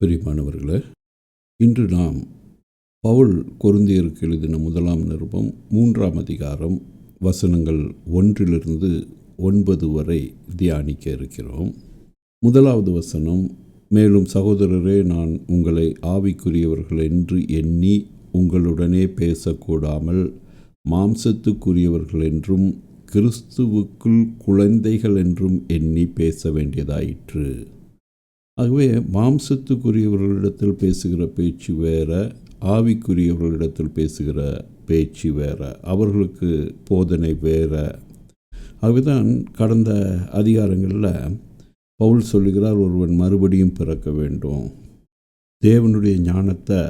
பிரியமானவர்களே, இன்று நாம் பவுல் கொரிந்தியருக்கு எழுதின 1 நிருபம் 3 அதிகாரம் வசனங்கள் 1-9 வரை தியானிக்க இருக்கிறோம். 1வது வசனம், மேலும் சகோதரரே, நான் உங்களை ஆவிக்குரியவர்கள் என்று எண்ணி உங்களுடனே பேசக்கூடாமல் மாம்சத்துக்குரியவர்கள் என்றும் கிறிஸ்துவுக்குள் குழந்தைகள் என்றும் எண்ணி பேச வேண்டியதாயிற்று. ஆகவே மாம்சத்துக்குரியவர்களிடத்தில் பேசுகிற பேச்சு வேற, ஆவிக்குரியவர்களிடத்தில் பேசுகிற பேச்சு வேற, அவர்களுக்கு போதனை வேற. ஆகவேதான் கடந்த அதிகாரங்களில் பவுல் சொல்லுகிறார், ஒருவன் மறுபடியும் பிறக்க வேண்டும், தேவனுடைய ஞானத்தை,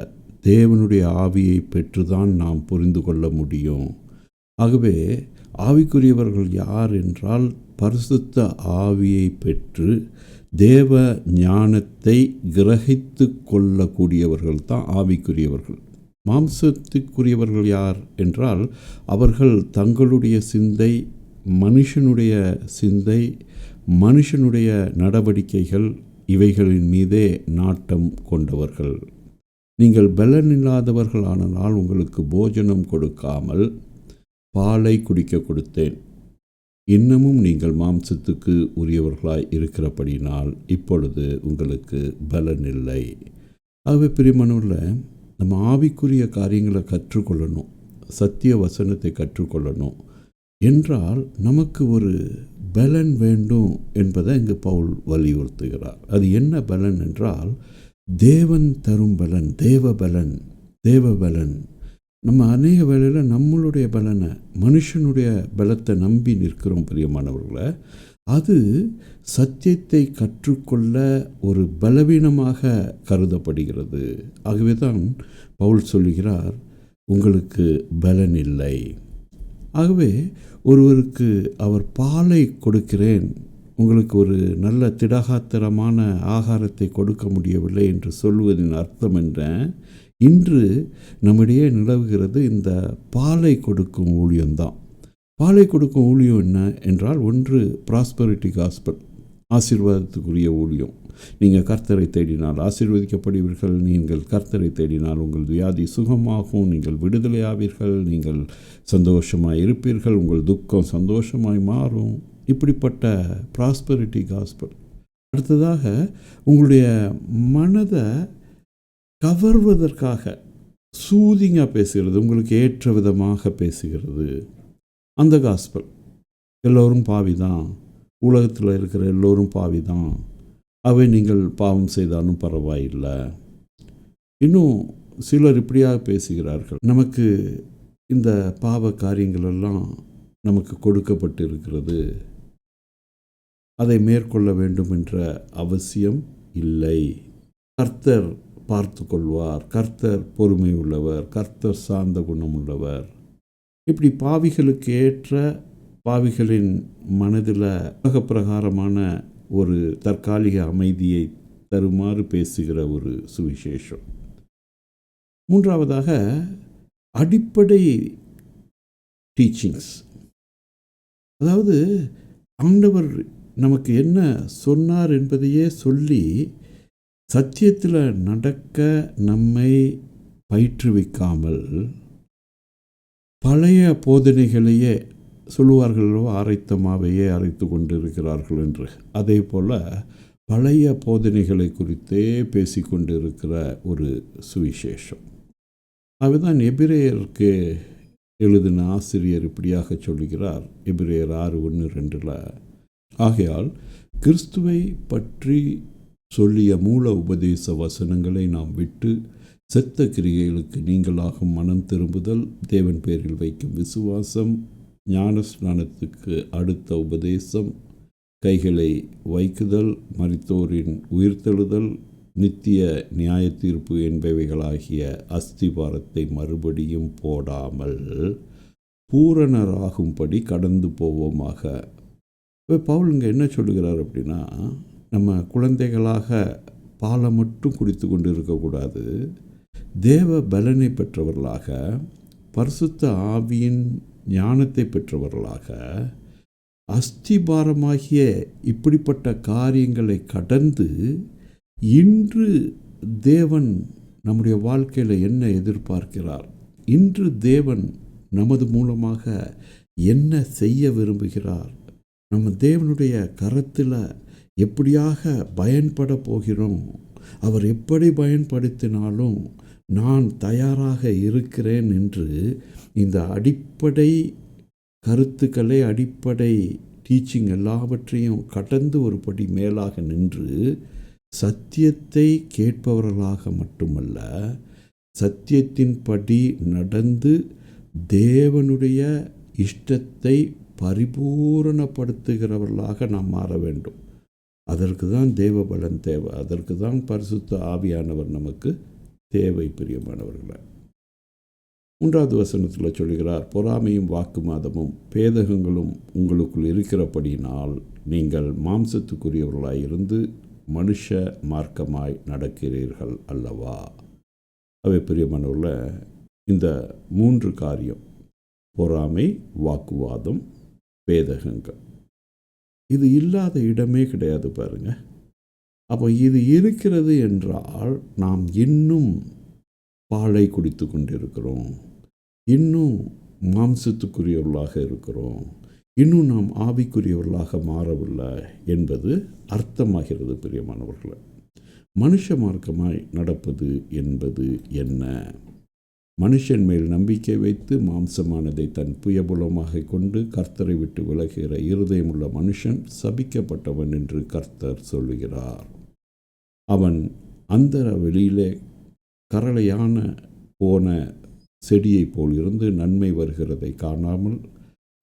தேவனுடைய ஆவியை பெற்றுதான் நாம் புரிந்து கொள்ள முடியும். ஆகவே ஆவிக்குரியவர்கள் யார் என்றால், பரிசுத்த ஆவியை பெற்று தேவ ஞானத்தை கிரகித்து கொள்ளக்கூடியவர்கள் தான் ஆவிக்குரியவர்கள். மாம்சத்துக்குரியவர்கள் யார் என்றால், அவர்கள் தங்களுடைய சிந்தை, மனுஷனுடைய நடவடிக்கைகள், இவைகளின் மீதே நாட்டம் கொண்டவர்கள். நீங்கள் பலன் இல்லாதவர்கள் ஆனால் உங்களுக்கு போஜனம் கொடுக்காமல் பாலை குடிக்க கொடுத்தேன், இன்னமும் நீங்கள் மாம்சத்துக்கு உரியவர்களாய் இருக்கிறபடினால் இப்பொழுது உங்களுக்கு பலன் இல்லை. ஆகவே பிரியமானவர்களே, நம்ம ஆவிக்குரிய காரியங்களை கற்றுக்கொள்ளணும், சத்திய வசனத்தை கற்றுக்கொள்ளணும் என்றால் நமக்கு ஒரு பலன் வேண்டும் என்பதை இங்கு பவுல் வலியுறுத்துகிறார். அது என்ன பலன் என்றால், தேவன் தரும் பலன், தேவ பலன். நம்ம அநேக வேளையில் நம்மளுடைய பலனை, மனுஷனுடைய பலத்தை நம்பி நிற்கிறோம் பிரியமானவர்களை. அது சத்தியத்தை கற்றுக்கொள்ள ஒரு பலவீனமாக கருதப்படுகிறது. ஆகவே தான் பவுல் சொல்லுகிறார், உங்களுக்கு பலன் இல்லை. ஆகவே ஒருவருக்கு அவர் பாலை கொடுக்கிறேன், உங்களுக்கு ஒரு நல்ல திடகாத்திரமான ஆகாரத்தை கொடுக்க முடியவில்லை என்று சொல்வதின் அர்த்தம் என்ன? இன்று நம்மிடையே நிலவுகிறது இந்த பாலை கொடுக்கும் ஊழியம்தான். பாலை கொடுக்கும் ஊழியம் என்ன என்றால், ஒன்று ப்ராஸ்பரிட்டி காஸ்பல், ஆசீர்வாதத்துக்குரிய ஊழியம். நீங்கள் கர்த்தரை தேடினால் ஆசீர்வதிக்கப்படுவீர்கள், நீங்கள் கர்த்தரை தேடினால் உங்கள் வியாதி சுகமாகும், நீங்கள் விடுதலையாவீர்கள், நீங்கள் சந்தோஷமாய் இருப்பீர்கள், உங்கள் துக்கம் சந்தோஷமாய் மாறும். இப்படிப்பட்ட ப்ராஸ்பரிட்டி காஸ்பல். அடுத்ததாக, உங்களுடைய மனதை கவர்வதற்காக சூதிங்காக பேசுகிறது, உங்களுக்கு ஏற்ற விதமாக பேசுகிறது, அந்த காஸ்பல். எல்லோரும் பாவி தான், உலகத்தில் இருக்கிற எல்லோரும் பாவி தான், அவை நீங்கள் பாவம் செய்தாலும் பரவாயில்லை. இன்னும் சிலர் இப்படியாக பேசுகிறார்கள், நமக்கு இந்த பாவ காரியங்களெல்லாம் நமக்கு கொடுக்கப்பட்டு இருக்கிறது, அதை மேற்கொள்ள வேண்டும் என்ற அவசியம் இல்லை, கர்த்தர் பார்த்து கொள்வார், கர்த்தர் பொறுமை உள்ளவர், கர்த்தர் சார்ந்த குணம் உள்ளவர். இப்படி பாவிகளுக்கு ஏற்ற, பாவிகளின் மனதில் உலக பிரகாரமான ஒரு தற்காலிக அமைதியை தருமாறு பேசுகிற ஒரு சுவிசேஷம். மூன்றாவதாக, அடிப்படை டீச்சிங்ஸ். அதாவது ஆண்டவர் நமக்கு என்ன சொன்னார் என்பதையே சொல்லி சத்தியத்தில் நடக்க நம்மை பயிற்றுவிக்காமல் பழைய போதனைகளையே சொல்லுவார்களோ, அரைத்த மாவையே அரைத்து கொண்டிருக்கிறார்கள் என்று. அதே போல் பழைய போதனைகளை குறித்தே பேசிக்கொண்டு இருக்கிற ஒரு சுவிசேஷம். அதுதான் எபிரேயருக்கு எழுதின ஆசிரியர் இப்படியாக சொல்லுகிறார், எபிரேயர் 6:1-2. ஆகையால் கிறிஸ்துவை பற்றி சொல்லிய மூல உபதேச வசனங்களை நாம் விட்டு செத்த கிரியைகளுக்கு நீங்களாகும் மனம் திரும்புதல், தேவன் பேரில் வைக்கும் விசுவாசம், ஞானஸ்நானத்துக்கு அடுத்த உபதேசம், கைகளை வைக்குதல், மரித்தோரின் உயிர்த்தெழுதல், நித்திய நியாய தீர்ப்பு என்பவைகளாகிய அஸ்திபாரத்தை மறுபடியும் போடாமல் பூரணராகும்படி கடந்து போவோமாக. இப்போ பவுல் இங்கே என்ன சொல்லுகிறார் அப்படின்னா, நம்ம குழந்தைகளாக பாலை மட்டும் குடித்து கொண்டு இருக்கக்கூடாது, தேவ பலனை பெற்றவர்களாக, பரிசுத்த ஆவியின் ஞானத்தை பெற்றவர்களாக, அஸ்திபாரமாகிய இப்படிப்பட்ட காரியங்களை கடந்து இன்று தேவன் நம்முடைய வாழ்க்கையில் என்ன எதிர்பார்க்கிறார், இன்று தேவன் நமது மூலமாக என்ன செய்ய விரும்புகிறார், நம்ம தேவனுடைய கரத்தில் எப்படியாக பயன்பட போகிறோம், அவர் எப்படி பயன்படுத்தினாலும் நான் தயாராக இருக்கிறேன் என்று இந்த அடிப்படை கருத்துக்களை, அடிப்படை டீச்சிங் எல்லாவற்றையும் கடந்து ஒரு படி மேலாக நின்று சத்தியத்தை கேட்பவர்களாக மட்டுமல்ல, சத்தியத்தின்படி நடந்து தேவனுடைய இஷ்டத்தை பரிபூரணப்படுத்துகிறவர்களாக நாம் மாற வேண்டும். அதற்கு தான் தேவ பலன் தேவை, அதற்கு தான் பரிசுத்த ஆவியானவர் நமக்கு தேவை. பிரியமானவர்களே, 3வது வசனத்தில் சொல்கிறார், பொறாமையும் வாக்குவாதமும் பேதகங்களும் உங்களுக்குள் இருக்கிறபடியினால் நீங்கள் மாம்சத்துக்குரியவர்களாய் இருந்து மனுஷ மார்க்கமாய் நடக்கிறீர்கள் அல்லவா. அவை பிரியமானவர்களே, இந்த 3 காரியம், பொறாமை, வாக்குவாதம், பேதகங்கள், இது இல்லாத இடமே கிடையாது பாருங்க. அப்போ இது இருக்கிறது என்றால் நாம் இன்னும் பாலை குடித்து கொண்டிருக்கிறோம், இன்னும் மாம்சத்துக்குரியவர்களாக இருக்கிறோம், இன்னும் நாம் ஆவிக்குரியவர்களாக மாறவில்லை என்பது அர்த்தமாகிறது. பிரியமானவர்களே, மனுஷ மார்க்கமாய் நடப்பது என்பது என்ன? மனுஷன் மேல் நம்பிக்கை வைத்து மாம்சமானதை தன் புயபுலமாக கொண்டு கர்த்தரை விட்டு விலகுகிற இருதயமுள்ள மனுஷன் சபிக்கப்பட்டவன் என்று கர்த்தர் சொல்லுகிறார். அவன் அந்தர வெளியிலே கரளையான போன செடியைப் போல் இருந்து நன்மை வருகிறதை காணாமல்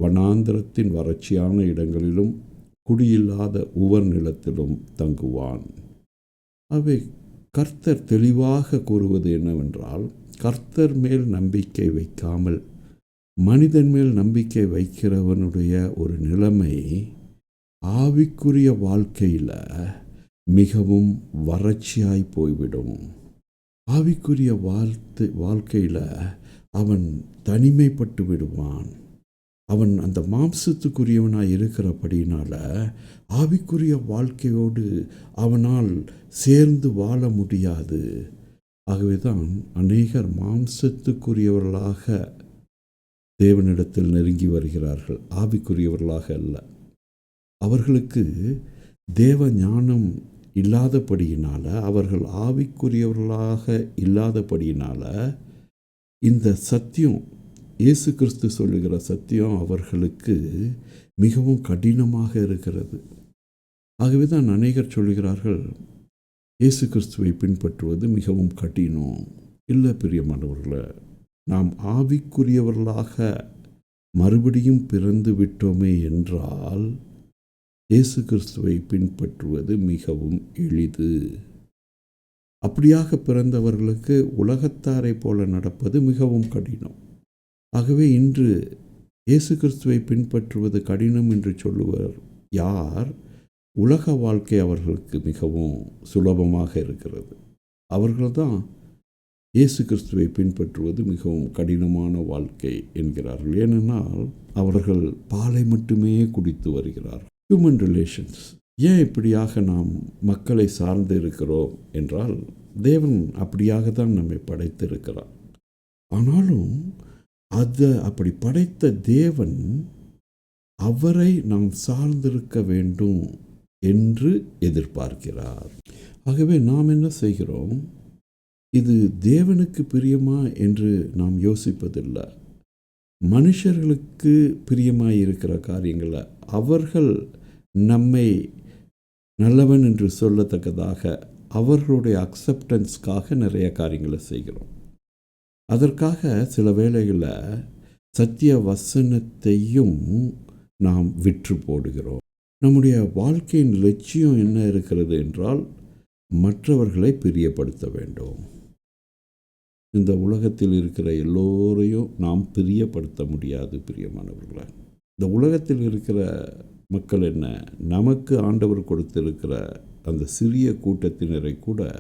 வனாந்திரத்தின் வறட்சியான இடங்களிலும் குடியில்லாத உவர் நிலத்திலும் தங்குவான். அவை கர்த்தர் தெளிவாக கூறுவது என்னவென்றால், கர்த்தர் மேல் நம்பிக்கை வைக்காமல் மனிதன் மேல் நம்பிக்கை வைக்கிறவனுடைய ஒரு நிலைமை ஆவிக்குரிய வாழ்க்கையில் மிகவும் வறட்சியாய் போய்விடும். ஆவிக்குரிய வாழ்க்கையில் அவன் தனிமைப்பட்டு விடுவான். அவன் அந்த மாம்சத்துக்குரியவனாய் இருக்கிறபடினால ஆவிக்குரிய வாழ்க்கையோடு அவனால் சேர்ந்து வாழ முடியாது. ஆகவே தான் அநேகர் மாம்சத்துக்குரியவர்களாக தேவனிடத்தில் நெருங்கி வருகிறார்கள், ஆவிக்குரியவர்களாக அல்ல. அவர்களுக்கு தேவ ஞானம் இல்லாதபடியினால், அவர்கள் ஆவிக்குரியவர்களாக இல்லாதபடியினால் இந்த சத்தியம், இயேசு கிறிஸ்து சொல்லுகிற சத்தியம் அவர்களுக்கு மிகவும் கடினமாக இருக்கிறது. ஆகவே தான் அநேகர் சொல்லுகிறார்கள், இயேசு கிறிஸ்துவை பின்பற்றுவது மிகவும் கடினம். இல்லை பிரியமானவர்களே, நாம் ஆவிக்குரியவர்களாக மறுபடியும் பிறந்து விட்டோமே என்றால் இயேசு கிறிஸ்துவை பின்பற்றுவது மிகவும் எளிது. அப்படியாக பிறந்தவர்களுக்கு உலகத்தாரை போல நடப்பது மிகவும் கடினம். ஆகவே இன்று இயேசு கிறிஸ்துவை பின்பற்றுவது கடினம் என்று சொல்லுவர் யார்? உலக வாழ்க்கை அவர்களுக்கு மிகவும் சுலபமாக இருக்கிறது. அவர்கள்தான் இயேசு கிறிஸ்துவை பின்பற்றுவது மிகவும் கடினமான வாழ்க்கை என்கிறார்கள். ஏனென்றால் அவர்கள் பாலை மட்டுமே குடித்து வருகிறார்கள். ஹியூமன் ரிலேஷன்ஸ், ஏன் இப்படியாக நாம் மக்களை சார்ந்து இருக்கிறோம் என்றால், தேவன் அப்படியாக தான் நம்மை படைத்திருக்கிறார். ஆனாலும் அப்படி படைத்த தேவன் அவரை நாம் சார்ந்திருக்க வேண்டும் என்று எதிர்பார்க்கிறார். ஆகவே நாம் என்ன செய்கிறோம்? இது தேவனுக்கு பிரியமா என்று நாம் யோசிப்பதில்லை. மனுஷர்களுக்கு பிரியமாய் இருக்கிற காரியங்களை, அவர்கள் நம்மை நல்லவன் என்று சொல்லத்தக்கதாக அவர்களுடைய அக்செப்டன்ஸ்க்காக நிறைய காரியங்களை செய்கிறோம். அதற்காக சில வேளைகளில் சத்திய வசனத்தையும் நாம் விற்று போடுகிறோம். நம்முடைய வாழ்க்கையின் லட்சியம் என்ன இருக்கிறது என்றால், மற்றவர்களை பிரியப்படுத்த வேண்டும். இந்த உலகத்தில் இருக்கிற எல்லோரையும் நாம் பிரியப்படுத்த முடியாது பிரியமானவர்களே. இந்த உலகத்தில் இருக்கிற மக்கள் என்ன, நமக்கு ஆண்டவர் கொடுத்திருக்கிற அந்த சிறிய கூட்டத்தினரை கூட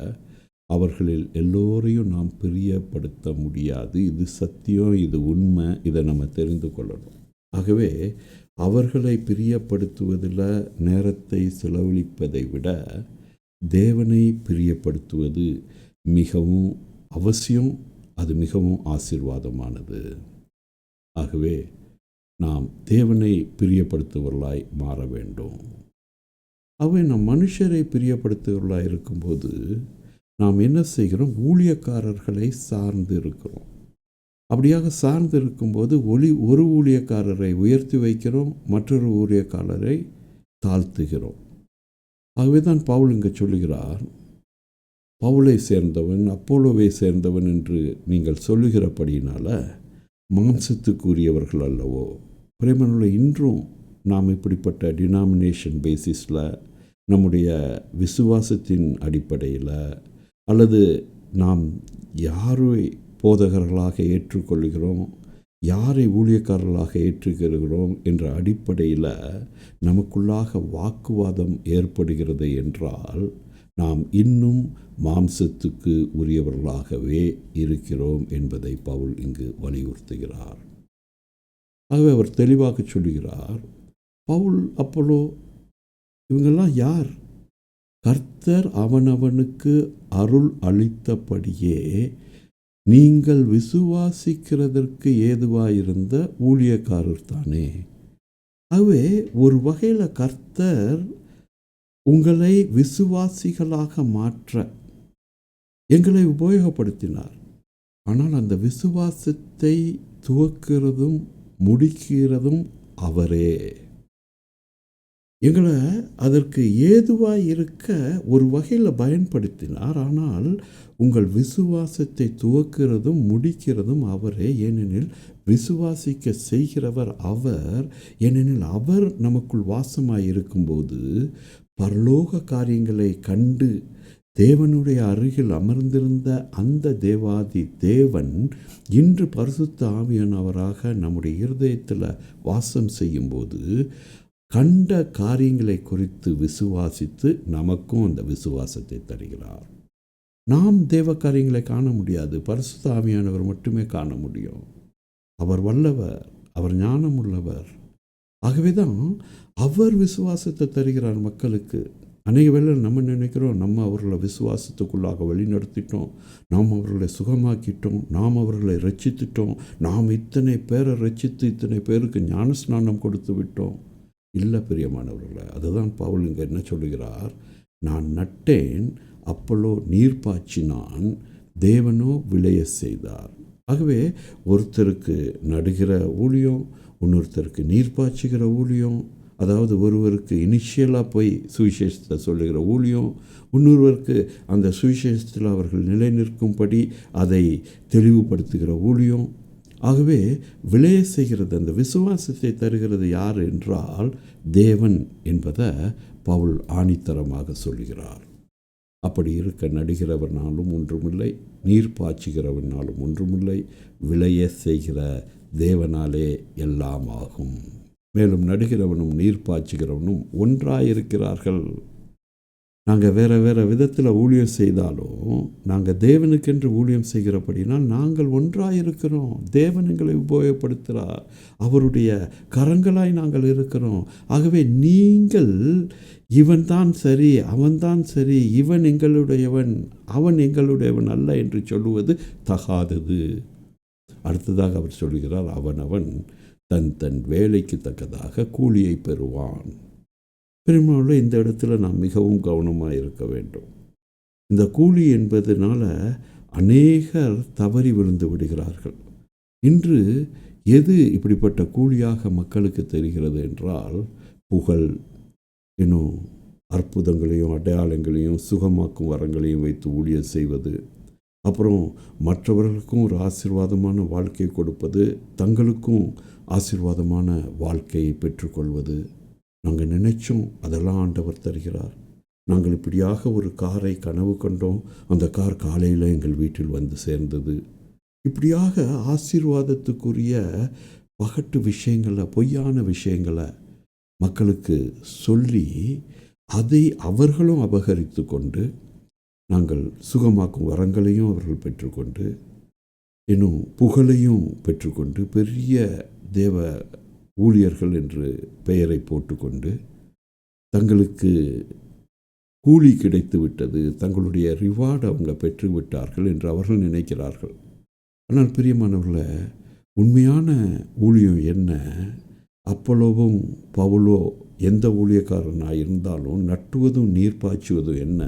அவர்களில் எல்லோரையும் நாம் பிரியப்படுத்த முடியாது. இது சத்தியம், இது உண்மை, இதை நம்ம தெரிந்து கொள்ளணும். ஆகவே அவர்களை பிரியப்படுத்துவதில் நேரத்தை செலவழிப்பதை விட தேவனை பிரியப்படுத்துவது, மிகவும் அவசியம், அது மிகவும் ஆசீர்வாதமானது. ஆகவே நாம் தேவனை பிரியப்படுத்துவர்களாய் மாற வேண்டும். ஆகவே நாம் மனுஷரை பிரியப்படுத்துவர்களாய் இருக்கும்போது நாம் என்ன செய்கிறோம்? ஊழியக்காரர்களை சார்ந்து இருக்கிறோம். அப்படியாக சார்ந்து இருக்கும்போது ஒரு ஊழியக்காரரை உயர்த்தி வைக்கிறோம், மற்றொரு ஊழியக்காரரை தாழ்த்துகிறோம். ஆகவே தான் பவுல் இங்கே சொல்லுகிறார், பவுலை சேர்ந்தவன் அப்போலோவை சேர்ந்தவன் என்று நீங்கள் சொல்லுகிறபடியினால மாம்சத்துக்குரியவர்கள் அல்லவோ. பிரியமானவர்களே, இன்றும் நாம் இப்படிப்பட்ட டினாமினேஷன் பேசிஸில், நம்முடைய விசுவாசத்தின் அடிப்படையில், அல்லது நாம் யாரை போதகர்களாக ஏற்றுக்கொள்கிறோம், யாரை ஊழியக்காரர்களாக ஏற்றுக்கிறோம் என்ற அடிப்படையில் நமக்குள்ளாக வாக்குவாதம் ஏற்படுகிறது என்றால் நாம் இன்னும் மாம்சத்துக்கு உரியவர்களாகவே இருக்கிறோம் என்பதை பவுல் இங்கு வலியுறுத்துகிறார். ஆகவே அவர் தெளிவாக சொல்லுகிறார், பவுல் அப்போலோ இவங்கெல்லாம் யார்? கர்த்தர் அவனவனுக்கு அருள் அளித்தபடியே நீங்கள் விசுவாசிக்கிறதற்கு ஏதுவாயிருந்த ஊழியக்காரர் தானே. ஆகவே ஒரு வகையில் கர்த்தர் உங்களை விசுவாசிகளாக மாற்ற எங்களை உபயோகப்படுத்தினார். ஆனால் அந்த விசுவாசத்தை துவக்கிறதும் முடிக்கிறதும் அவரே. எங்களை அதற்கு ஏதுவாய் இருக்க ஒரு வகையில் பயன்படுத்தினார். ஆனால் உங்கள் விசுவாசத்தை துவக்கிறதும் முடிக்கிறதும் அவரே. ஏனெனில் விசுவாசிக்க செய்கிறவர் அவர். ஏனெனில் அவர் நமக்குள் வாசமாய் இருக்கும்போது பரலோக காரியங்களை கண்டு தேவனுடைய அருகில் அமர்ந்திருந்த அந்த தேவாதி தேவன் இன்று பரிசுத்த ஆவியானவராக நம்முடைய இருதயத்தில் வாசம் செய்யும்போது கண்ட காரியங்களை குறித்து விசுவாசித்து நமக்கும் அந்த விசுவாசத்தை தருகிறார். நாம் தேவ காரியங்களை காண முடியாது, பரிசுத்த ஆவியானவர் மட்டுமே காண முடியும். அவர் வல்லவர், அவர் ஞானம் உள்ளவர். ஆகவே தான் அவர் விசுவாசத்தை தருகிறார் மக்களுக்கு. அநேக வேளை நம்ம நினைக்கிறோம், நம்ம அவர்களை விசுவாசத்துக்குள்ளாக வழிநடத்திட்டோம், நாம் அவர்களை சுகமாக்கிட்டோம், நாம் அவர்களை ரட்சித்துட்டோம், நாம் இத்தனை பேரை ரட்சித்து இத்தனை பேருக்கு ஞானஸ்நானம் கொடுத்து விட்டோம். இல்லை பிரியமானவர்களே, அதுதான் பவுல் இங்கே என்ன சொல்லுகிறார்? நான் நட்டேன், அப்போலோ நீர் பாய்ச்சினான், தேவனோ விளைய செய்தார். ஆகவே ஒருத்தருக்கு நடுகிற ஊழியம், இன்னொருத்தருக்கு நீர் பாய்ச்சுகிற ஊழியம், அதாவது ஒருவருக்கு இனிஷியலாக போய் சுவிசேஷத்தை சொல்லுகிற ஊழியம், இன்னொருவருக்கு அந்த சுவிசேஷத்தில் அவர்கள் நிலை நிற்கும்படி அதை தெளிவுபடுத்துகிற ஊழியம். ஆகவே விளைய செய்கிறது, அந்த விசுவாசத்தை தருகிறது யார் என்றால் தேவன் என்பதை பவுல் ஆணித்தரமாக சொல்கிறார். அப்படி இருக்க நடுகிறவனாலும் ஒன்றுமில்லை, நீர் பாய்ச்சுகிறவனாலும் ஒன்றுமில்லை, விளைய செய்கிற தேவனாலே எல்லாம் ஆகும். மேலும் நடுகிறவனும் நீர் பாய்ச்சுகிறவனும் ஒன்றாயிருக்கிறார்கள். நாங்கள் வேறு வேறு விதத்தில் ஊழியம் செய்தாலும் நாங்கள் தேவனுக்கென்று ஊழியம் செய்கிறபடினால் நாங்கள் ஒன்றாயிருக்கிறோம். தேவன் எங்களை உபயோகப்படுத்துகிறார், அவருடைய கரங்களாய் நாங்கள் இருக்கிறோம். ஆகவே நீங்கள் இவன்தான் சரி, அவன்தான் சரி, இவன் எங்களுடையவன், அவன் எங்களுடையவன் அல்ல என்று சொல்லுவது தகாதது. அடுத்ததாக அவர் சொல்கிறார், அவனவன் தன் தன் வேலைக்கு தக்கதாக கூலியை பெறுவான். பெரும்பாலும் இந்த இடத்துல நாம் மிகவும் கவனமாக இருக்க வேண்டும். இந்த கூலி என்பதனால அநேகர் தவறி விழுந்து விடுகிறார்கள். இன்று எது இப்படிப்பட்ட கூலியாக மக்களுக்கு தெரிகிறது என்றால், புகழ், இன்னும் அற்புதங்களையும் அடையாளங்களையும் சுகமாக்கும் வரங்களையும் வைத்து ஊழியம் செய்வது, அப்புறம் மற்றவர்களுக்கும் ஒரு ஆசீர்வாதமான வாழ்க்கையை கொடுப்பது, தங்களுக்கும் ஆசீர்வாதமான வாழ்க்கையை பெற்றுக்கொள்வது. நாங்கள் நினைச்சோம், அதெல்லாம் ஆண்டவர் தருகிறார். நாங்கள் இப்படியாக ஒரு காரை கனவு கண்டோம், அந்த கார் காலையில் எங்கள் வீட்டில் வந்து சேர்ந்தது. இப்படியாக ஆசீர்வாதத்துக்குரிய பகட்டு விஷயங்களை, பொய்யான விஷயங்களை மக்களுக்கு சொல்லி அதை அவர்களும் அபகரித்து கொண்டு, நாங்கள் சுகமாக்கும் வரங்களையும் அவர்கள் பெற்றுக்கொண்டு, இன்னும் புகழையும் பெற்றுக்கொண்டு, பெரிய தேவ ஊழியர்கள் என்று பெயரை போட்டுக்கொண்டு, தங்களுக்கு கூலி கிடைத்து விட்டது, தங்களுடைய ரிவார்டு அவங்க பெற்று விட்டார்கள் என்று அவர்கள் நினைக்கிறார்கள். ஆனால் பிரியமானவர்களே, உண்மையான ஊழியம் என்ன? அப்போலோவும் பவுலோ எந்த ஊழியக்காரனாக இருந்தாலும் நட்டுவதும் நீர் பாய்ச்சுவதும் என்ன?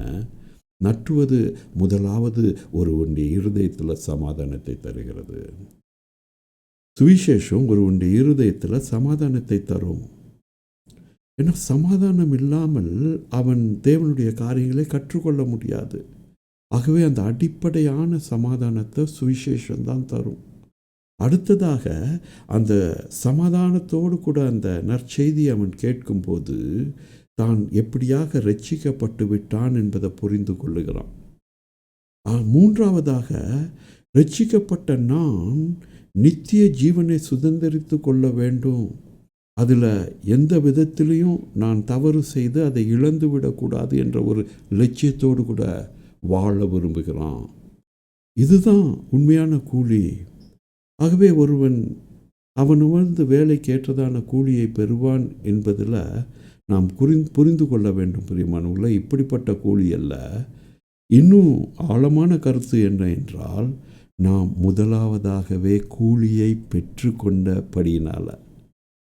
நட்டுவது முதலாவது ஒருவனுடைய இருதயத்தில் சமாதானத்தை தருகிறது. சுவிசேஷம் ஒருவனுடைய இருதயத்தில் சமாதானத்தை தரும். ஏன்னா சமாதானம் இல்லாமல் அவன் தேவனுடைய காரியங்களை கற்றுக்கொள்ள முடியாது. ஆகவே அந்த அடிப்படையான சமாதானத்தை சுவிசேஷம்தான் தரும். அடுத்ததாக அந்த சமாதானத்தோடு கூட அந்த நற்செய்தி அவன் கேட்கும்போது தான் எப்படியாக ரட்சிக்கப்பட்டு விட்டான் என்பதை புரிந்து கொள்ளுகிறான். மூன்றாவதாக, ரட்சிக்கப்பட்ட நான் நித்திய ஜீவனை சுதந்திரித்து கொள்ள வேண்டும். அதில் எந்த விதத்திலையும் நான் தவறு செய்து அதை இழந்து விடக்கூடாது என்ற ஒரு லட்சியத்தோடு கூட வாழ விரும்புகிறான். இதுதான் உண்மையான கூலி. ஆகவே அவன் உணர்ந்து வேலைக்கு ஏற்றதான கூலியை பெறுவான் என்பதில் நாம் புரிந்து கொள்ள வேண்டும் பிரியமானவர்களே. இப்படிப்பட்ட கூலி அல்ல. இன்னும் ஆழமான கருத்து என்ன என்றால், நாம் முதலாவதாகவே கூலியை பெற்றுக்கொண்டபடியினால்,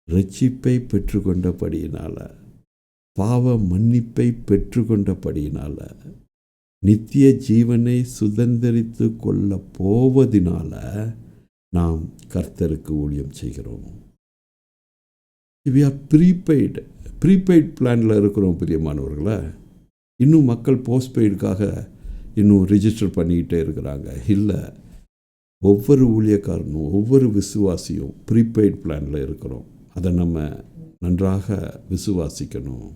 ரட்சிப்பை பெற்றுக்கொண்டபடியினால், பாவ மன்னிப்பை பெற்றுக்கொண்டபடியினால், நித்திய ஜீவனை சுதந்திரித்து கொள்ள போவதினால நாம் கர்த்தருக்கு ஊழியம் செய்கிறோம். வி ஆர் ப்ரீபெய்ட் பிளானில் இருக்கிறோம் பிரியமானவர்களே. இன்னும் மக்கள் போஸ்ட்பெய்டுக்காக இன்னும் ரிஜிஸ்டர் பண்ணிக்கிட்டே இருக்கிறாங்க. இல்லை, ஒவ்வொரு ஊழியக்காரனும் ஒவ்வொரு விசுவாசியும் ப்ரீபெய்ட் பிளானில் இருக்கிறோம். அதை நம்ம நன்றாக விசுவாசிக்கணும்.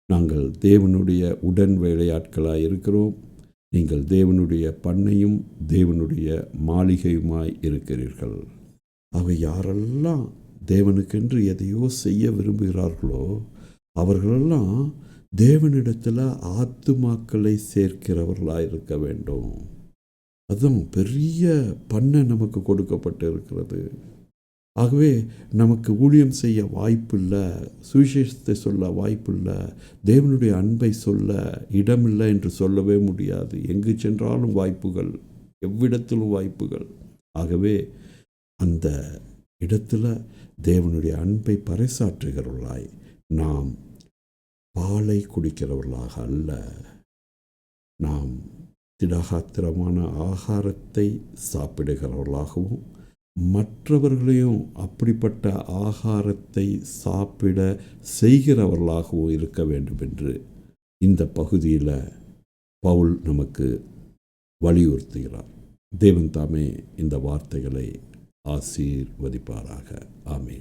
நாங்கள் தேவனுடைய உடன் வேலையாட்களாக இருக்கிறோம். நீங்கள் தேவனுடைய பண்ணையும் தேவனுடைய மாளிகையுமாய் இருக்கிறீர்கள். அவை யாரெல்லாம் தேவனுக்கென்று எதையோ செய்ய விரும்புகிறார்களோ அவர்களெல்லாம் தேவனிடத்தில் ஆத்துமாக்களை சேர்க்கிறவர்களாக இருக்க வேண்டும். அதுவும் பெரிய பண்ணை நமக்கு கொடுக்கப்பட்டு இருக்கிறது. ஆகவே நமக்கு ஊழியம் செய்ய வாய்ப்பில்லை, சுவிசேஷத்தை சொல்ல வாய்ப்பில்லை, தேவனுடைய அன்பை சொல்ல இடமில்லை என்று சொல்லவே முடியாது. எங்கு சென்றாலும் வாய்ப்புகள், எவ்விடத்திலும் வாய்ப்புகள். ஆகவே அந்த இடத்துல தேவனுடைய அன்பை பறைசாற்றுகிறவர்களாய், நாம் பாலை குடிக்கிறவர்களாக அல்ல, நாம் திடகாத்திரமான ஆகாரத்தை சாப்பிடுகிறவர்களாகவும் மற்றவர்களையும் அப்படிப்பட்ட ஆகாரத்தை சாப்பிட செய்கிறவர்களாகவும் இருக்க வேண்டும் என்று இந்த பகுதியில் பவுல் நமக்கு வலியுறுத்துகிறார். தேவன் தாமே இந்த வார்த்தைகளை ஆசீர்வதிப்பாராக. ஆமென்.